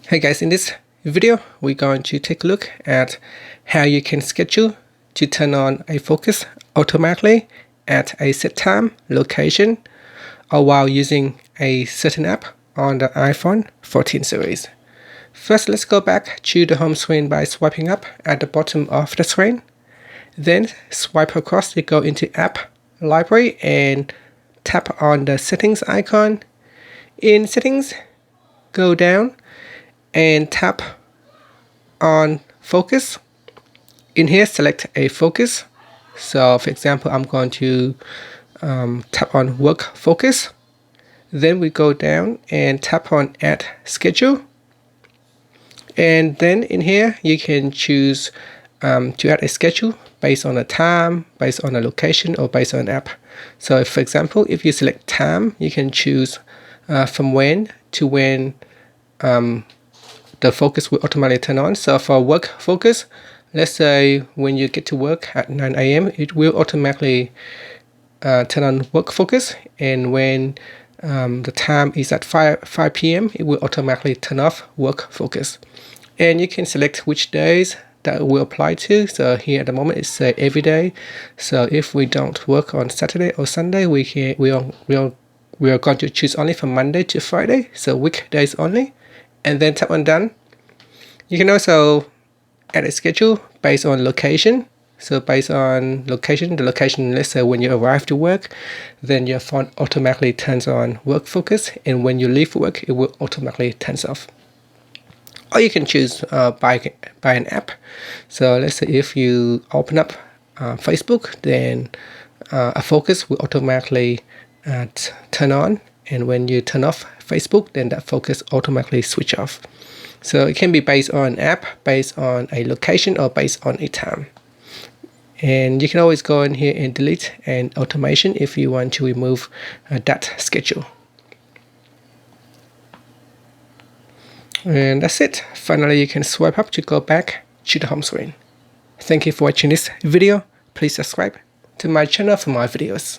Hey guys, in this video we're going to take a look at how you can schedule to turn on a focus automatically at a set time, location, or while using a certain app on the iPhone 14 series. First, let's go back to the home screen by swiping up at the bottom of the screen. Then swipe across to go into App Library and tap on the settings icon. In settings, go down and tap on focus. In here, select a focus. So for example, I'm going to tap on work focus. Then we go down and tap on add schedule. And then in here, you can choose to add a schedule based on a time, based on a location, or based on an app. So for example, if you select time, you can choose from when to when the focus will automatically turn on. So for work focus, let's say when you get to work at 9 a.m., it will automatically turn on work focus. And when the time is at 5 p.m., it will automatically turn off work focus. And you can select which days that will apply to. So here at the moment it's every day. So if we don't work on Saturday or Sunday, we are going to choose only from Monday to Friday, so weekdays only, and then tap on done. You can also add a schedule based on location. So based on location, the location, let's say when you arrive to work, then your phone automatically turns on work focus, and when you leave work, it will automatically turns off. Or you can choose by an app. So let's say if you open up Facebook, then a focus will automatically turn on, and when you turn off Facebook, then that focus automatically switch off. So it can be based on an app, based on a location, or based on a time. And you can always go in here and delete an automation if you want to remove that schedule. And that's it. Finally, you can swipe up to go back to the home screen. Thank you for watching this video. Please subscribe to my channel for more videos.